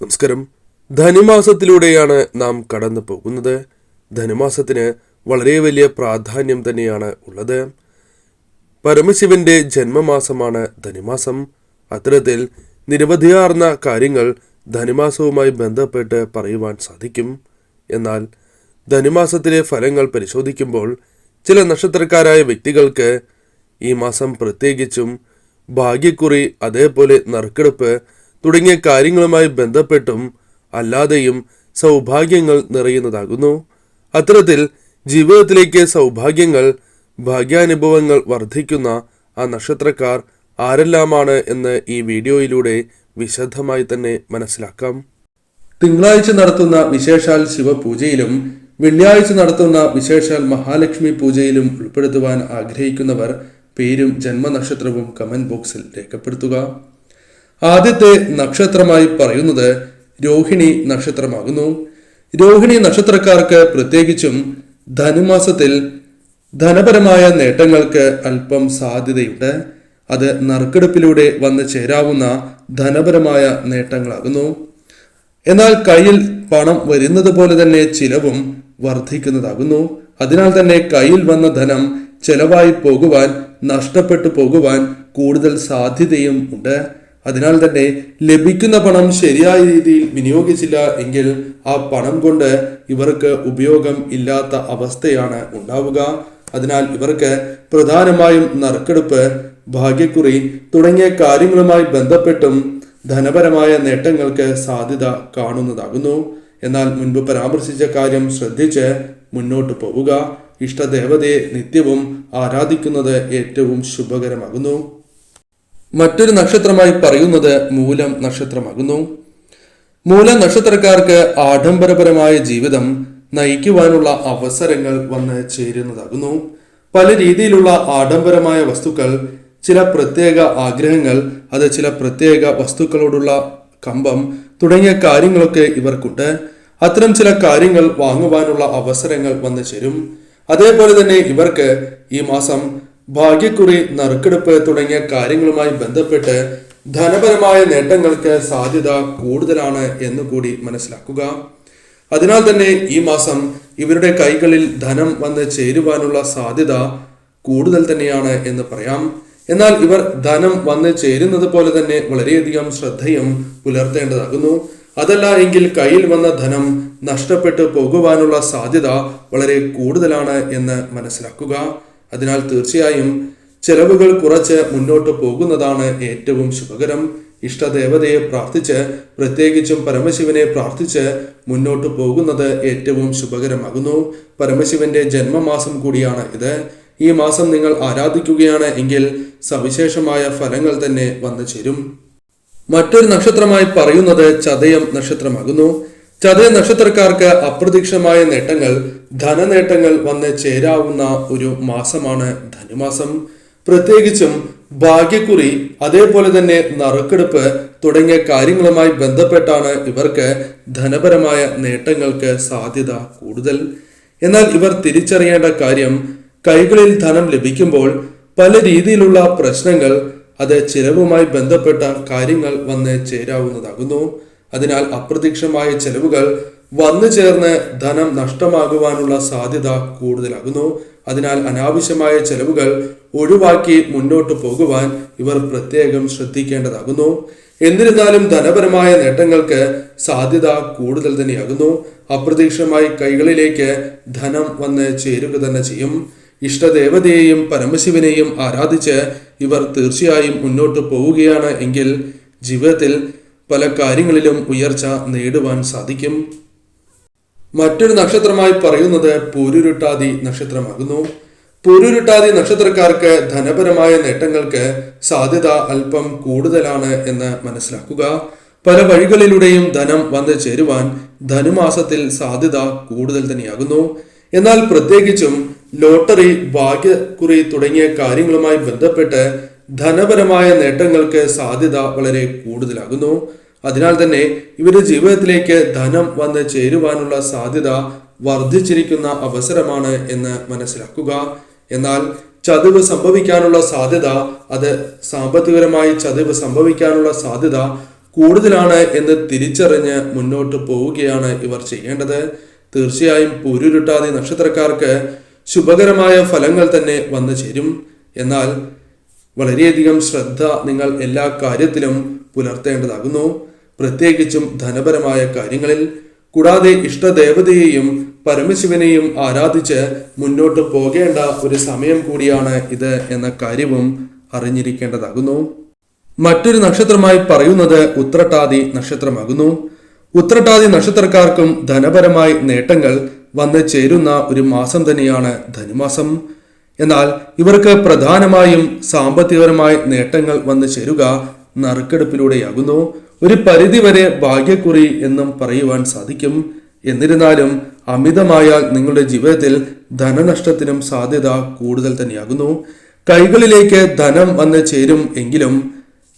നമസ്കാരം. ധനുമാസത്തിലൂടെയാണ് നാം കടന്നു പോകുന്നത്. ധനുമാസത്തിന് വളരെ വലിയ പ്രാധാന്യം തന്നെയാണ് ഉള്ളത്. പരമശിവന്റെ ജന്മമാസമാണ് ധനുമാസം. അത്തരത്തിൽ നിരവധിയാർന്ന കാര്യങ്ങൾ ധനുമാസവുമായി ബന്ധപ്പെട്ട് പറയുവാൻ സാധിക്കും. എന്നാൽ ധനുമാസത്തിലെ ഫലങ്ങൾ പരിശോധിക്കുമ്പോൾ ചില നക്ഷത്രക്കാരായ വ്യക്തികൾക്ക് ഈ മാസം പ്രത്യേകിച്ചും ഭാഗ്യക്കുറി, അതേപോലെ നറുക്കെടുപ്പ് തുടങ്ങിയ കാര്യങ്ങളുമായി ബന്ധപ്പെട്ടും അല്ലാതെയും സൗഭാഗ്യങ്ങൾ നിറയുന്നതാകുന്നു. അത്തരത്തിൽ ജീവിതത്തിലേക്ക് സൗഭാഗ്യങ്ങൾ, ഭാഗ്യാനുഭവങ്ങൾ വർദ്ധിക്കുന്ന ആ നക്ഷത്രക്കാർ ആരെല്ലാമാണ് എന്ന് ഈ വീഡിയോയിലൂടെ വിശദമായി തന്നെ മനസ്സിലാക്കാം. തിങ്കളാഴ്ച നടത്തുന്ന വിശേഷാൽ ശിവപൂജയിലും വെള്ളിയാഴ്ച നടത്തുന്ന വിശേഷാൽ മഹാലക്ഷ്മി പൂജയിലും ഉൾപ്പെടുത്തുവാൻ ആഗ്രഹിക്കുന്നവർ പേരും ജന്മനക്ഷത്രവും കമന്റ് ബോക്സിൽ രേഖപ്പെടുത്തുക. ആദ്യത്തെ നക്ഷത്രമായി പറയുന്നത് രോഹിണി നക്ഷത്രമാകുന്നു. രോഹിണി നക്ഷത്രക്കാർക്ക് പ്രത്യേകിച്ചും ധനുമാസത്തിൽ ധനപരമായ നേട്ടങ്ങൾക്ക് അല്പം സാധ്യതയുണ്ട്. അത് നറുക്കെടുപ്പിലൂടെ വന്നു ചേരാവുന്ന ധനപരമായ നേട്ടങ്ങളാകുന്നു. എന്നാൽ കയ്യിൽ പണം വരുന്നത് പോലെ തന്നെ ചിലവും വർദ്ധിക്കുന്നതാകുന്നു. അതിനാൽ തന്നെ കയ്യിൽ വന്ന ധനം ചെലവായി പോകുവാൻ, നഷ്ടപ്പെട്ടു പോകുവാൻ കൂടുതൽ സാധ്യതയും ഉണ്ട്. അതിനാൽ തന്നെ ലഭിക്കുന്ന പണം ശരിയായ രീതിയിൽ വിനിയോഗിച്ചില്ല എങ്കിൽ ആ പണം കൊണ്ട് ഇവർക്ക് ഉപയോഗം ഇല്ലാത്ത അവസ്ഥയാണ് ഉണ്ടാവുക. അതിനാൽ ഇവർക്ക് പ്രധാനമായും നറുക്കെടുപ്പ്, ഭാഗ്യക്കുറി തുടങ്ങിയ കാര്യങ്ങളുമായി ബന്ധപ്പെട്ടും ധനപരമായ നേട്ടങ്ങൾക്ക് സാധ്യത കാണുന്നതാകുന്നു. എന്നാൽ മുൻപ് പരാമർശിച്ച കാര്യം ശ്രദ്ധിച്ച് മുന്നോട്ട് പോവുക. ഇഷ്ടദേവതയെ നിത്യവും ആരാധിക്കുന്നത് ഏറ്റവും ശുഭകരമാകുന്നു. മറ്റൊരു നക്ഷത്രമായി പറയുന്നത് മൂലം നക്ഷത്രമാകുന്നു. മൂലം നക്ഷത്രക്കാർക്ക് ആഡംബരപരമായ ജീവിതം നയിക്കുവാനുള്ള അവസരങ്ങൾ വന്ന് ചേരുന്നതാകുന്നു. പല രീതിയിലുള്ള ആഡംബരമായ വസ്തുക്കൾ, ചില പ്രത്യേക ആഗ്രഹങ്ങൾ, അത് ചില പ്രത്യേക വസ്തുക്കളോടുള്ള കമ്പം തുടങ്ങിയ കാര്യങ്ങളൊക്കെ ഇവർക്കുണ്ട്. അത്തരം ചില കാര്യങ്ങൾ വാങ്ങുവാനുള്ള അവസരങ്ങൾ വന്നു ചേരും. അതേപോലെ തന്നെ ഇവർക്ക് ഈ മാസം ഭാഗ്യക്കുറി, നറുക്കെടുപ്പ് തുടങ്ങിയ കാര്യങ്ങളുമായി ബന്ധപ്പെട്ട് ധനപരമായ നേട്ടങ്ങൾക്ക് സാധ്യത കൂടുതലാണ് എന്ന് കൂടി മനസ്സിലാക്കുക. അതിനാൽ തന്നെ ഈ മാസം ഇവരുടെ കൈകളിൽ ധനം വന്ന് ചേരുവാനുള്ള സാധ്യത കൂടുതൽ തന്നെയാണ് എന്ന് പറയാം. എന്നാൽ ഇവർ ധനം വന്ന് ചേരുന്നത് പോലെ തന്നെ വളരെയധികം ശ്രദ്ധയും പുലർത്തേണ്ടതാകുന്നു. അതല്ല എങ്കിൽ കയ്യിൽ വന്ന ധനം നഷ്ടപ്പെട്ടു പോകുവാനുള്ള സാധ്യത വളരെ കൂടുതലാണ് എന്ന് മനസ്സിലാക്കുക. അതിനാൽ തീർച്ചയായും ചെലവുകൾ കുറച്ച് മുന്നോട്ട് പോകുന്നതാണ് ഏറ്റവും ശുഭകരം. ഇഷ്ടദേവതയെ പ്രാർത്ഥിച്ച്, പ്രത്യേകിച്ചും പരമശിവനെ പ്രാർത്ഥിച്ച് മുന്നോട്ട് പോകുന്നത് ഏറ്റവും ശുഭകരമാകുന്നു. പരമശിവന്റെ ജന്മമാസം കൂടിയാണ് ഇത്. ഈ മാസം നിങ്ങൾ ആരാധിക്കുകയാണ് എങ്കിൽ സവിശേഷമായ ഫലങ്ങൾ തന്നെ വന്നു ചേരും. മറ്റൊരു നക്ഷത്രമായി പറയുന്നത് ചതയം നക്ഷത്രമാകുന്നു. ചതയ നക്ഷത്രക്കാർക്ക് അപ്രതീക്ഷിതമായ നേട്ടങ്ങൾ, ധനനേട്ടങ്ങൾ വന്ന് ചേരാവുന്ന ഒരു മാസമാണ് ധനുമാസം. പ്രത്യേകിച്ചും ഭാഗ്യക്കുറി, അതേപോലെ തന്നെ നറുക്കെടുപ്പ് തുടങ്ങിയ കാര്യങ്ങളുമായി ബന്ധപ്പെട്ടാണ് ഇവർക്ക് ധനപരമായ നേട്ടങ്ങൾക്ക് സാധ്യത കൂടുതൽ. എന്നാൽ ഇവർ തിരിച്ചറിയേണ്ട കാര്യം, കൈകളിൽ ധനം ലഭിക്കുമ്പോൾ പല രീതിയിലുള്ള പ്രശ്നങ്ങൾ, അത് ചിലവുമായി ബന്ധപ്പെട്ട കാര്യങ്ങൾ വന്ന് ചേരാവുന്നതാകുന്നു. അതിനാൽ അപ്രതീക്ഷിതമായ ചെലവുകൾ വന്നു ചേർന്ന് ധനം നഷ്ടമാകുവാനുള്ള സാധ്യത കൂടുതലാകുന്നു. അതിനാൽ അനാവശ്യമായ ചെലവുകൾ ഒഴിവാക്കി മുന്നോട്ട് പോകുവാൻ ഇവർ പ്രത്യേകം ശ്രദ്ധിക്കേണ്ടതാകുന്നു. എന്നിരുന്നാലും ധനപരമായ നേട്ടങ്ങൾക്ക് സാധ്യത കൂടുതൽ തന്നെയാകുന്നു. അപ്രതീക്ഷിതമായി കൈകളിലേക്ക് ധനം വന്ന് ചേരുക തന്നെ ചെയ്യും. ഇഷ്ടദേവതയെയും പരമശിവനെയും ആരാധിച്ച് ഇവർ തീർച്ചയായും മുന്നോട്ട് പോവുകയാണ് എങ്കിൽ ജീവിതത്തിൽ പല കാര്യങ്ങളിലും ഉയർച്ച നേടുവാൻ സാധിക്കും. മറ്റൊരു നക്ഷത്രമായി പറയുന്നത് പൂരുരുട്ടാതി നക്ഷത്രമാകുന്നു. പൂരുരുട്ടാതി നക്ഷത്രക്കാർക്ക് ധനപരമായ നേട്ടങ്ങൾക്ക് സാധ്യത അല്പം കൂടുതലാണ് എന്ന് മനസ്സിലാക്കുക. പല വഴികളിലൂടെയും ധനം വന്നു ചേരുവാൻ ധനുമാസത്തിൽ സാധ്യത കൂടുതൽ തന്നെയാകുന്നു. എന്നാൽ പ്രത്യേകിച്ചും ലോട്ടറി, ഭാഗ്യക്കുറി തുടങ്ങിയ കാര്യങ്ങളുമായി ബന്ധപ്പെട്ട് ധനപരമായ നേട്ടങ്ങൾക്ക് സാധ്യത വളരെ കൂടുതലാകുന്നു. അതിനാൽ തന്നെ ഇവരുടെ ജീവിതത്തിലേക്ക് ധനം വന്ന് ചേരുവാനുള്ള സാധ്യത വർദ്ധിച്ചിരിക്കുന്ന അവസരമാണ് എന്ന് മനസ്സിലാക്കുക. എന്നാൽ ചതിവ് സംഭവിക്കാനുള്ള സാധ്യത, അത് സാമ്പത്തികപരമായി ചതിവ് സംഭവിക്കാനുള്ള സാധ്യത കൂടുതലാണ് എന്ന് തിരിച്ചറിഞ്ഞ് മുന്നോട്ട് പോവുകയാണ് ഇവർ ചെയ്യേണ്ടത്. തീർച്ചയായും പൂരുരുട്ടാതി നക്ഷത്രക്കാർക്ക് ശുഭകരമായ ഫലങ്ങൾ തന്നെ വന്നു ചേരും. എന്നാൽ വളരെയധികം ശ്രദ്ധ നിങ്ങൾ എല്ലാ കാര്യത്തിലും പുലർത്തേണ്ടതാകുന്നു, പ്രത്യേകിച്ചും ധനപരമായ കാര്യങ്ങളിൽ. കൂടാതെ ഇഷ്ടദേവതയെയും പരമശിവനെയും ആരാധിച്ച് മുന്നോട്ട് പോകേണ്ട ഒരു സമയം കൂടിയാണ് ഇത് എന്ന കാര്യവും അറിഞ്ഞിരിക്കേണ്ടതാകുന്നു. മറ്റൊരു നക്ഷത്രമായി പറയുന്നത് ഉത്രട്ടാതി നക്ഷത്രമാകുന്നു. ഉത്രട്ടാതി നക്ഷത്രക്കാർക്കും ധനപരമായി നേട്ടങ്ങൾ വന്ന് ചേരുന്ന ഒരു മാസം തന്നെയാണ് ധനുമാസം. എന്നാൽ ഇവർക്ക് പ്രധാനമായും സാമ്പത്തികപരമായി നേട്ടങ്ങൾ വന്ന് ചേരുക നറുക്കെടുപ്പിലൂടെയാകുന്നു. ഒരു പരിധിവരെ ഭാഗ്യക്കുറി എന്നും പറയുവാൻ സാധിക്കും. എന്നിരുന്നാലും അമിതമായാൽ നിങ്ങളുടെ ജീവിതത്തിൽ ധനനഷ്ടത്തിനും സാധ്യത കൂടുതൽ തന്നെയാകുന്നു. കൈകളിലേക്ക് ധനം വന്ന് ചേരും എങ്കിലും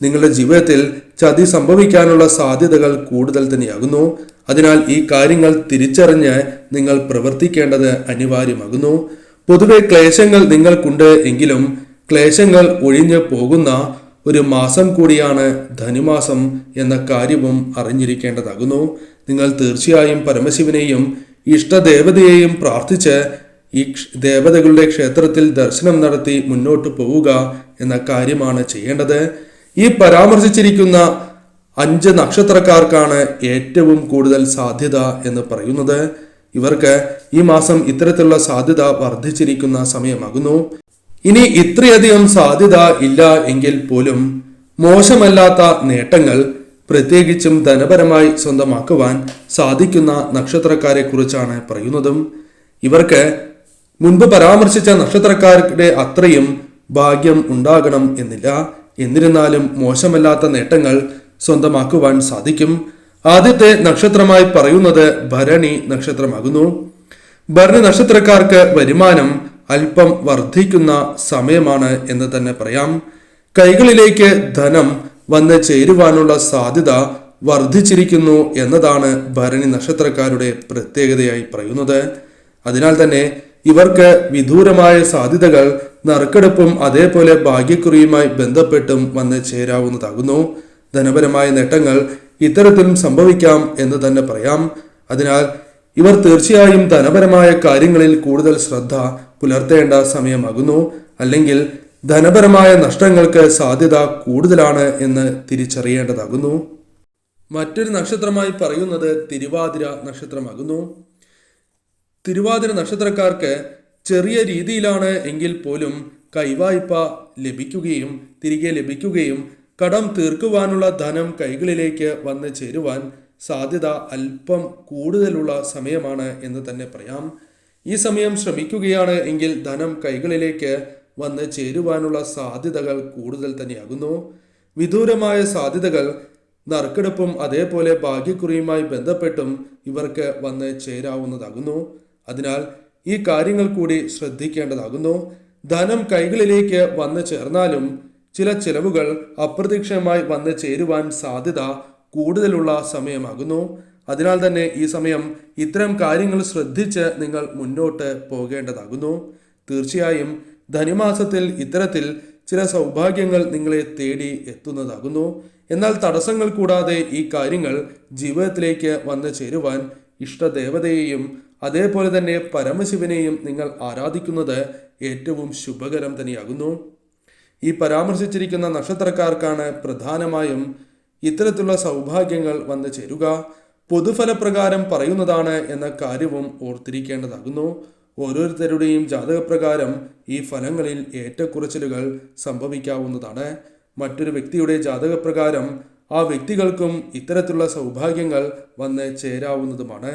നിങ്ങളുടെ ജീവിതത്തിൽ ചതി സംഭവിക്കാനുള്ള സാധ്യതകൾ കൂടുതൽ തന്നെയാകുന്നു. അതിനാൽ ഈ കാര്യങ്ങൾ തിരിച്ചറിഞ്ഞ് നിങ്ങൾ പ്രവർത്തിക്കേണ്ടത് അനിവാര്യമാകുന്നു. പൊതുവെ ക്ലേശങ്ങൾ നിങ്ങൾക്കുണ്ട് എങ്കിലും ക്ലേശങ്ങൾ ഒഴിഞ്ഞു പോകുന്ന ഒരു മാസം കൂടിയാണ് ധനുമാസം എന്ന കാര്യവും അറിഞ്ഞിരിക്കേണ്ടതാകുന്നു. നിങ്ങൾ തീർച്ചയായും പരമശിവനെയും ഇഷ്ടദേവതയെയും പ്രാർത്ഥിച്ച് ഈ ദേവതകളുടെ ക്ഷേത്രത്തിൽ ദർശനം നടത്തി മുന്നോട്ട് പോവുക എന്ന കാര്യമാണ് ചെയ്യേണ്ടത്. ഈ പരാമർശിച്ചിരിക്കുന്ന 5 നക്ഷത്രക്കാർക്കാണ് ഏറ്റവും കൂടുതൽ സാധ്യത എന്ന് പറയുന്നത്. ഇവർക്ക് ഈ മാസം ഇത്തരത്തിലുള്ള സാധ്യത വർദ്ധിച്ചിരിക്കുന്ന സമയമാകുന്നു. ഇനി ഇത്രയധികം സാധ്യത ഇല്ല എങ്കിൽ പോലും മോശമല്ലാത്ത നേട്ടങ്ങൾ പ്രത്യേകിച്ചും ധനപരമായി സ്വന്തമാക്കുവാൻ സാധിക്കുന്ന നക്ഷത്രക്കാരെ കുറിച്ചാണ് പറയുന്നതും. ഇവർക്ക് മുൻപ് പരാമർശിച്ച നക്ഷത്രക്കാരുടെ അത്രയും ഭാഗ്യം ഉണ്ടാകണം എന്നില്ല. എന്നിരുന്നാലും മോശമല്ലാത്ത നേട്ടങ്ങൾ സ്വന്തമാക്കുവാൻ സാധിക്കും. ആദ്യത്തെ നക്ഷത്രമായി പറയുന്നത് ഭരണി നക്ഷത്രമാകുന്നു. ഭരണി നക്ഷത്രക്കാർക്ക് വരുമാനം അല്പം വർദ്ധിക്കുന്ന സമയമാണ് എന്ന് തന്നെ പറയാം. കൈകളിലേക്ക് ധനം വന്ന് ചേരുവാനുള്ള സാധ്യത വർദ്ധിച്ചിരിക്കുന്നു എന്നതാണ് ഭരണി നക്ഷത്രക്കാരുടെ പ്രത്യേകതയായി പറയുന്നത്. അതിനാൽ തന്നെ ഇവർക്ക് വിദൂരമായ സാധ്യതകൾ നറുക്കെടുപ്പും അതേപോലെ ഭാഗ്യക്കുറിയുമായി ബന്ധപ്പെട്ടും വന്ന് ചേരാവുന്നതാകുന്നു. ധനപരമായ നേട്ടങ്ങൾ ഇത്തരത്തിലും സംഭവിക്കാം എന്ന് തന്നെ പറയാം. അതിനാൽ ഇവർ തീർച്ചയായും ധനപരമായ കാര്യങ്ങളിൽ കൂടുതൽ ശ്രദ്ധ പുലർത്തേണ്ട സമയമാകുന്നു. അല്ലെങ്കിൽ ധനപരമായ നഷ്ടങ്ങൾക്ക് സാധ്യത കൂടുതലാണ് എന്ന് തിരിച്ചറിയേണ്ടതാകുന്നു. മറ്റൊരു നക്ഷത്രമായി പറയുന്നത് തിരുവാതിര നക്ഷത്രമാകുന്നു. തിരുവാതിര നക്ഷത്രക്കാർക്ക് ചെറിയ രീതിയിലാണ് എങ്കിൽ പോലും കൈവായ്പ ലഭിക്കുകയും തിരികെ ലഭിക്കുകയും കടം തീർക്കുവാനുള്ള ധനം കൈകളിലേക്ക് വന്ന് ചേരുവാൻ സാധ്യത അല്പം കൂടുതലുള്ള സമയമാണ് എന്ന് തന്നെ പറയാം. ഈ സമയം ശ്രമിക്കുകയാണ് എങ്കിൽ ധനം കൈകളിലേക്ക് വന്ന് ചേരുവാനുള്ള സാധ്യതകൾ കൂടുതൽ തന്നെയാകുന്നു. വിദൂരമായ സാധ്യതകൾ നറുക്കെടുപ്പും അതേപോലെ ഭാഗ്യക്കുറിയുമായി ബന്ധപ്പെട്ടും ഇവർക്ക് വന്ന് ചേരാവുന്നതാകുന്നു. അതിനാൽ ഈ കാര്യങ്ങൾ കൂടി ശ്രദ്ധിക്കേണ്ടതാകുന്നു. ധനം കൈകളിലേക്ക് വന്ന് ചേർന്നാലും ചില ചെലവുകൾ അപ്രതീക്ഷിതമായി വന്ന് ചേരുവാൻ സാധ്യത കൂടുതലുള്ള സമയമാകുന്നു. അതിനാൽ തന്നെ ഈ സമയം ഇത്തരം കാര്യങ്ങൾ ശ്രദ്ധിച്ച് നിങ്ങൾ മുന്നോട്ട് പോകേണ്ടതാകുന്നു. തീർച്ചയായും ധനുമാസത്തിൽ ഇത്തരത്തിൽ ചില സൗഭാഗ്യങ്ങൾ നിങ്ങളെ തേടി എത്തുന്നതാകുന്നു. എന്നാൽ തടസ്സങ്ങൾ കൂടാതെ ഈ കാര്യങ്ങൾ ജീവിതത്തിലേക്ക് വന്ന് ചേരുവാൻ ഇഷ്ടദേവതയെയും അതേപോലെ തന്നെ പരമശിവനെയും നിങ്ങൾ ആരാധിക്കുന്നത് ഏറ്റവും ശുഭകരം തന്നെയാകുന്നു. ഈ പരാമർശിച്ചിരിക്കുന്ന നക്ഷത്രക്കാർക്കാണ് പ്രധാനമായും ഇത്തരത്തിലുള്ള സൗഭാഗ്യങ്ങൾ വന്നു ചേരുക. പൊതുഫലപ്രകാരം പറയുന്നതാണ് എന്ന കാര്യവും ഓർത്തിരിക്കേണ്ടതാകുന്നു. ഓരോരുത്തരുടെയും ജാതകപ്രകാരം ഈ ഫലങ്ങളിൽ ഏറ്റക്കുറച്ചിലുകൾ സംഭവിക്കാവുന്നതാണ്. മറ്റൊരു വ്യക്തിയുടെ ജാതകപ്രകാരം ആ വ്യക്തികൾക്കും ഇത്തരത്തിലുള്ള സൗഭാഗ്യങ്ങൾ വന്ന് ചേരാവുന്നതുമാണ്.